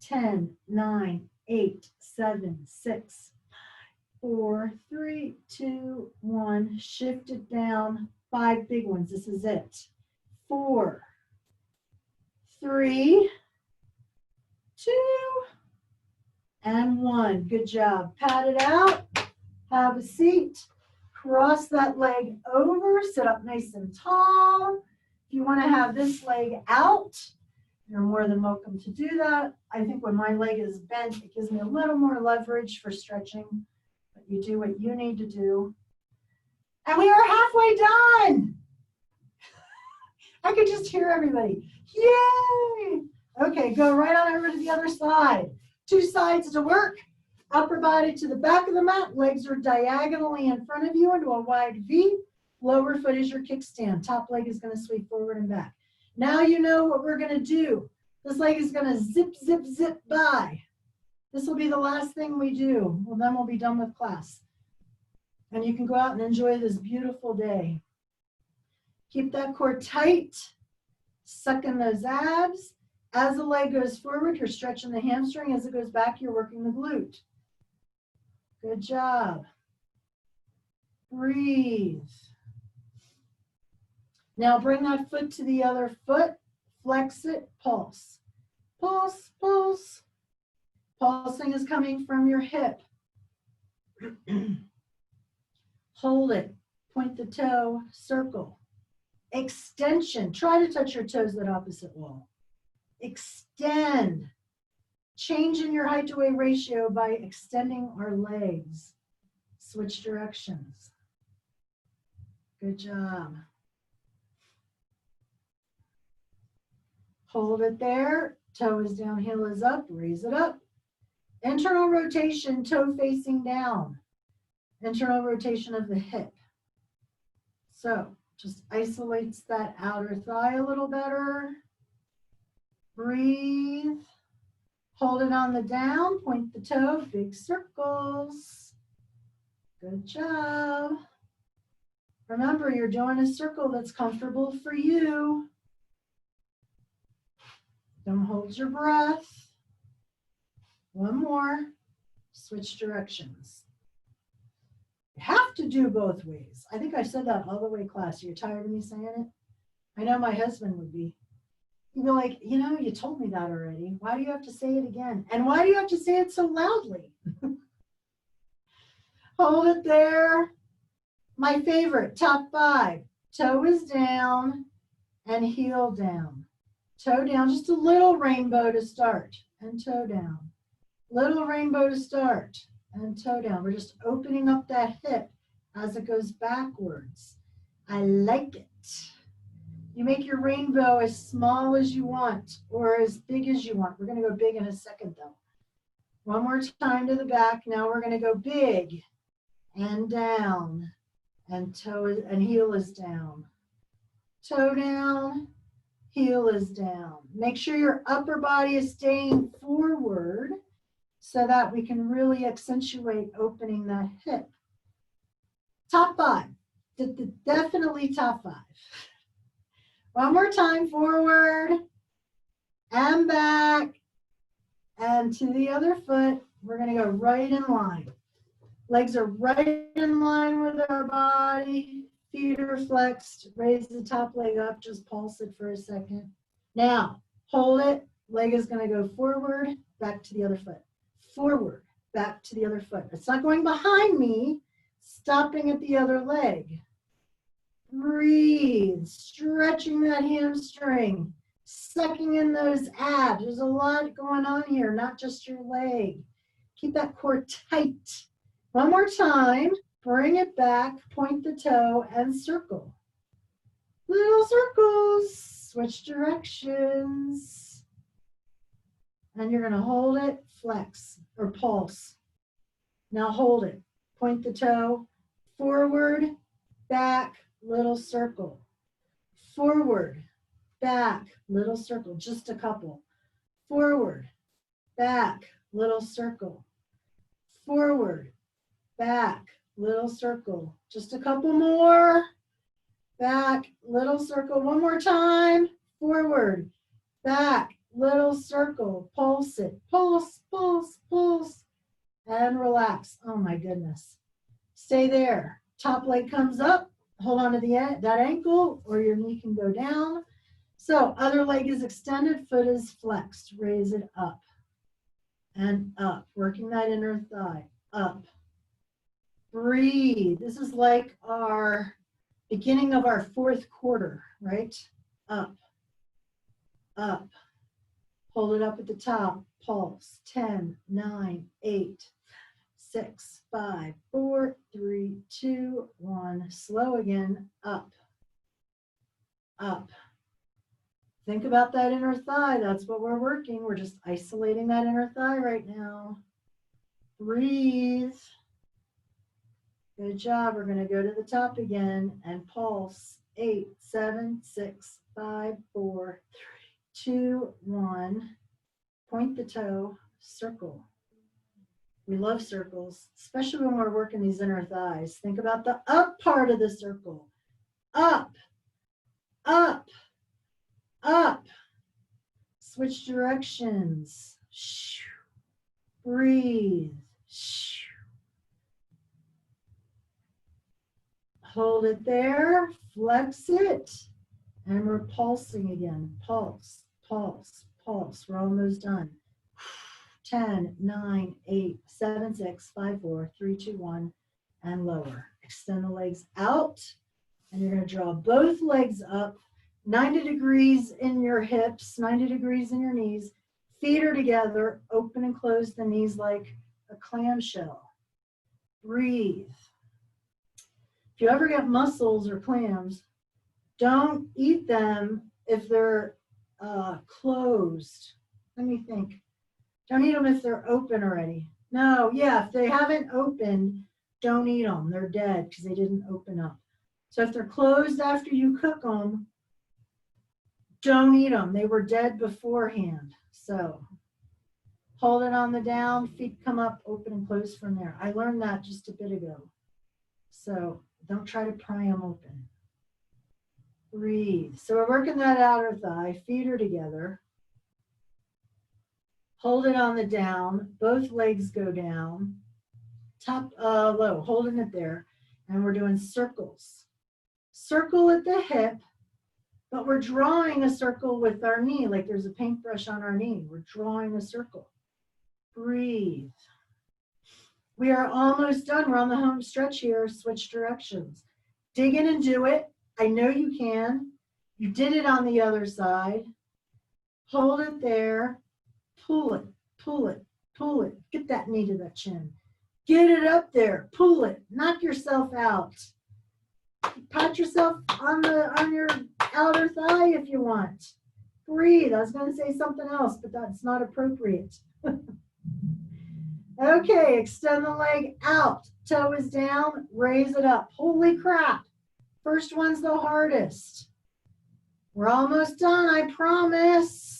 10, 9, 8, 7, 6, 4, 3, 2, 1. Shift it down. 5 big ones. This is it. 4, 3, 2, and 1. Good job. Pat it out. Have a seat. Cross that leg over. Sit up nice and tall. If you want to have this leg out, you're more than welcome to do that. I think when my leg is bent, it gives me a little more leverage for stretching. But you do what you need to do. And we are halfway done. I could just hear everybody. Yay! Okay, go right on over to the other side. 2 sides to work. Upper body to the back of the mat. Legs are diagonally in front of you into a wide V. Lower foot is your kickstand. Top leg is going to sweep forward and back. Now you know what we're going to do. This leg is going to zip, zip, zip by. This will be the last thing we do. Well, then we'll be done with class. And you can go out and enjoy this beautiful day. Keep that core tight. Suck in those abs. As the leg goes forward, you're stretching the hamstring. As it goes back, you're working the glute. Good job. Breathe. Now bring that foot to the other foot. Flex it. Pulse. Pulse, pulse. Pulsing is coming from your hip. Hold it. Point the toe. Circle. Extension. Try to touch your toes that opposite wall. Extend. Change in your height to weight ratio by extending our legs. Switch directions. Good job. Hold it there. Toe is down, heel is up. Raise it up. Internal rotation, toe facing down. Internal rotation of the hip. So just isolates that outer thigh a little better. Breathe. Hold it on the down. Point the toe. Big circles. Good job. Remember, you're doing a circle that's comfortable for you. Don't hold your breath. One more. Switch directions. You have to do both ways. I think I said that all the way class. You're tired of me saying it? I know my husband would be. He'd be like, you know, you told me that already. Why do you have to say it again? And why do you have to say it so loudly? Hold it there. My favorite, top 5. Toe is down and heel down. Toe down, just a little rainbow to start. And toe down. Little rainbow to start. And toe down. We're just opening up that hip as it goes backwards. I like it. You make your rainbow as small as you want or as big as you want. We're going to go big in a second though. One more time to the back. Now we're going to go big and down and toe and heel is down. Toe down, heel is down. Make sure your upper body is staying forward so that we can really accentuate opening that hip. Top 5, definitely top 5. One more time, forward and back and to the other foot. We're going to go right in line. Legs are right in line with our body. Feet are flexed. Raise the top leg up. Just pulse it for a second. Now, hold it. Leg is going to go forward, back to the other foot. Forward, back to the other foot. It's not going behind me. Stopping at the other leg. Breathe, stretching that hamstring, sucking in those abs. There's a lot going on here, not just your leg. Keep that core tight. One more time, bring it back, point the toe, and circle. Little circles, switch directions. And you're gonna hold it, flex, or pulse. Now hold it, point the toe, forward, back, little circle. Forward, back, little circle, just a couple. Forward, back, little circle. Forward, back, little circle. Just a couple more. Back, little circle. One more time. Forward, back, little circle. Pulse it. Pulse, pulse, pulse. And relax. Oh my goodness. Stay there. Top leg comes up. Hold on to that ankle, or your knee can go down. So other leg is extended, foot is flexed. Raise it up and up. Working that inner thigh. Up. Breathe. This is like our beginning of our fourth quarter, right? Up. Up. Hold it up at the top. Pulse. 10, 9, 8, 6, 5, 4, 3, 2, 1. Slow again. Up. Up. Think about that inner thigh. That's what we're working. We're just isolating that inner thigh right now. Breathe. Good job. We're going to go to the top again and pulse. 8, 7, 6, 5, 4, 3, 2, 1. Point the toe. Circle. We love circles, especially when we're working these inner thighs. Think about the up part of the circle. Up, up, up. Switch directions. Breathe. Hold it there, flex it, and we're pulsing again. Pulse, pulse, pulse. We're almost done. 10, 9, 8, 7, 6, 5, 4, 3, 2, 1, and lower. Extend the legs out, and you're going to draw both legs up, 90 degrees in your hips, 90 degrees in your knees. Feet are together, open and close the knees like a clamshell. Breathe. If you ever get mussels or clams, don't eat them if they're closed. Let me think. Don't eat them if they're open already. No, yeah, if they haven't opened, don't eat them. They're dead because they didn't open up. So if they're closed after you cook them, don't eat them. They were dead beforehand. So hold it on the down, feet come up, open and close from there. I learned that just a bit ago. So don't try to pry them open. Breathe. So we're working that outer thigh. Feet are together. Hold it on the down. Both legs go down. Top, low, holding it there. And we're doing circles. Circle at the hip, but we're drawing a circle with our knee, like there's a paintbrush on our knee. We're drawing a circle. Breathe. We are almost done. We're on the home stretch here. Switch directions. Dig in and do it. I know you can. You did it on the other side. Hold it there. Pull it, pull it, pull it. Get that knee to the chin. Get it up there. Pull it. Knock yourself out. Pat yourself on your outer thigh if you want. Breathe. I was going to say something else, but that's not appropriate. Okay, extend the leg out. Toe is down. Raise it up. Holy crap. First one's the hardest. We're almost done, I promise.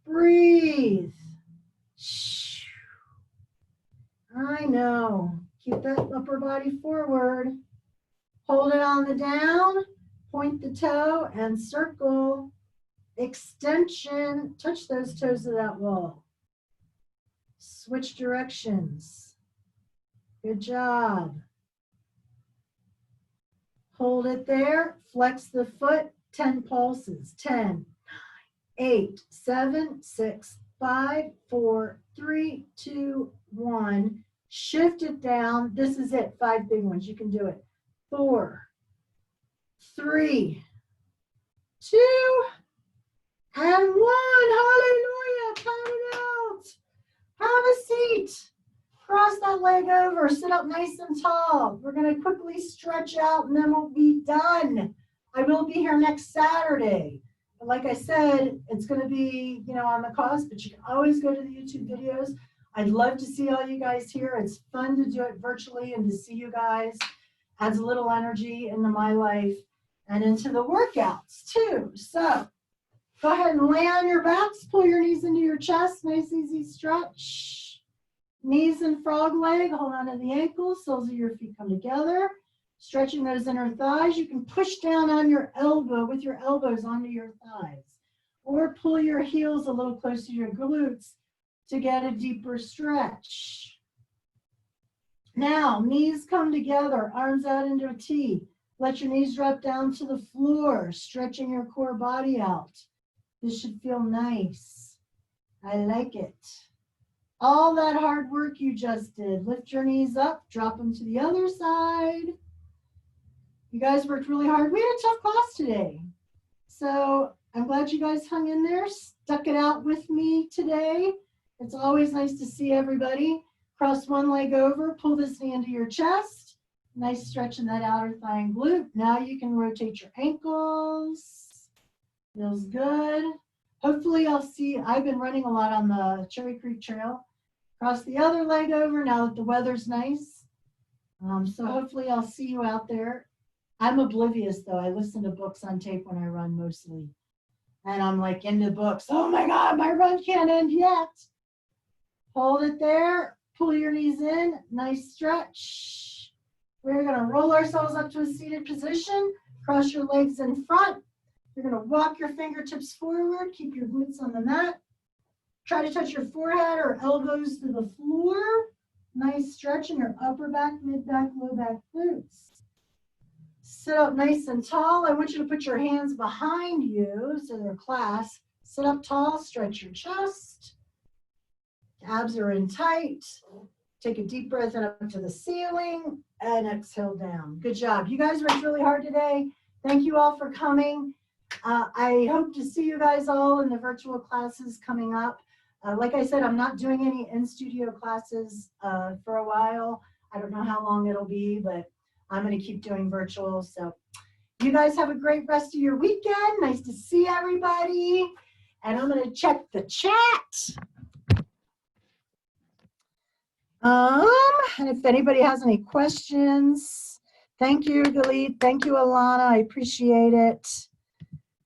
Breathe. I know. Keep that upper body forward. Hold it on the down. Point the toe and circle. Extension. Touch those toes to that wall. Switch directions. Good job. Hold it there. Flex the foot. 10 pulses. 10, 8, 7, 6, 5, 4, 3, 2, 1. Shift it down. This is it. 5 big ones. You can do it. 4, 3, 2, and 1. Hallelujah. Count it out. Have a seat. Cross that leg over. Sit up nice and tall. We're going to quickly stretch out and then we'll be done. I will be here next Saturday. But like I said, it's going to be, on the cost, but you can always go to the YouTube videos. I'd love to see all you guys here. It's fun to do it virtually and to see you guys. Adds a little energy into my life and into the workouts too. So go ahead and lay on your backs. Pull your knees into your chest. Nice, easy stretch. Knees and frog leg. Hold on to the ankles. Soles of your feet come together. Stretching those inner thighs. You can push down on your elbow with your elbows onto your thighs. Or pull your heels a little closer to your glutes to get a deeper stretch. Now, knees come together. Arms out into a T. Let your knees drop down to the floor. Stretching your core body out. This should feel nice. I like it. All that hard work you just did. Lift your knees up, drop them to the other side. You guys worked really hard. We had a tough class today. So I'm glad you guys hung in there, stuck it out with me today. It's always nice to see everybody. Cross one leg over, pull this knee into your chest. Nice stretch in that outer thigh and glute. Now you can rotate your ankles. Feels good. Hopefully I've been running a lot on the Cherry Creek Trail. Cross the other leg over now that the weather's nice. So hopefully I'll see you out there. I'm oblivious though. I listen to books on tape when I run mostly. And I'm like into books. Oh my God, my run can't end yet. Hold it there. Pull your knees in. Nice stretch. We're going to roll ourselves up to a seated position. Cross your legs in front. You're going to walk your fingertips forward. Keep your glutes on the mat. Try to touch your forehead or elbows to the floor. Nice stretch in your upper back, mid back, low back glutes. Sit up nice and tall. I want you to put your hands behind you so they're clasped. Sit up tall, stretch your chest. Abs are in tight. Take a deep breath in up to the ceiling and exhale down. Good job. You guys worked really hard today. Thank you all for coming. I hope to see you guys all in the virtual classes coming up. Like I said, I'm not doing any in-studio classes for a while. I don't know how long it'll be, but I'm going to keep doing virtual. So you guys have a great rest of your weekend. Nice to see everybody. And I'm going to check the chat. And if anybody has any questions, thank you, Galit. Thank you, Alana. I appreciate it.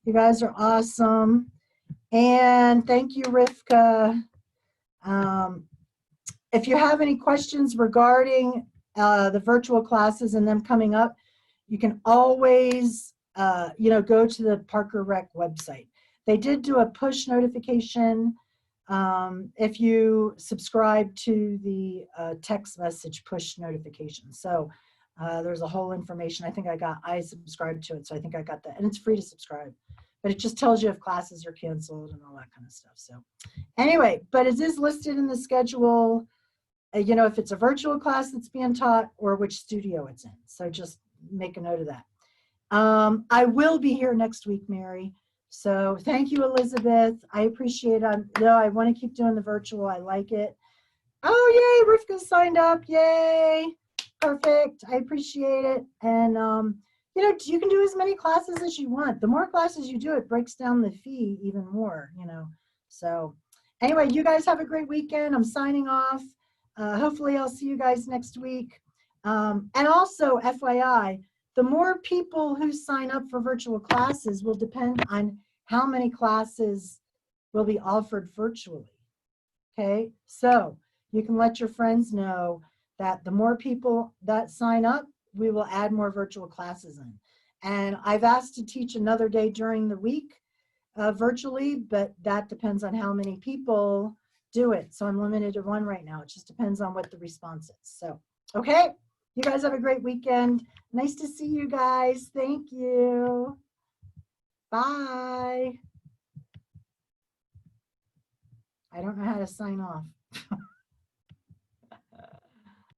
You guys are awesome. And thank you, Rivka. If you have any questions regarding the virtual classes and them coming up, you can always, go to the Parker Rec website. They did do a push notification if you subscribe to the text message push notification. So there's a whole information. I subscribed to it, so I think I got that. And it's free to subscribe. But it just tells you if classes are canceled and all that kind of stuff. So anyway, but it is listed in the schedule, if it's a virtual class that's being taught or which studio it's in. So just make a note of that. I will be here next week, Mary. So thank you, Elizabeth. I appreciate it. No, I want to keep doing the virtual. I like it. Oh, yay, Rivka signed up. Yay. Perfect. I appreciate it. And, you can do as many classes as you want. The more classes you do, it breaks down the fee even more, So anyway, you guys have a great weekend. I'm signing off. Hopefully I'll see you guys next week. And also, FYI, the more people who sign up for virtual classes will depend on how many classes will be offered virtually. Okay, so you can let your friends know that the more people that sign up, we will add more virtual classes in. And I've asked to teach another day during the week virtually, but that depends on how many people do it. So I'm limited to one right now. It just depends on what the response is. So, okay. You guys have a great weekend. Nice to see you guys. Thank you. Bye. I don't know how to sign off.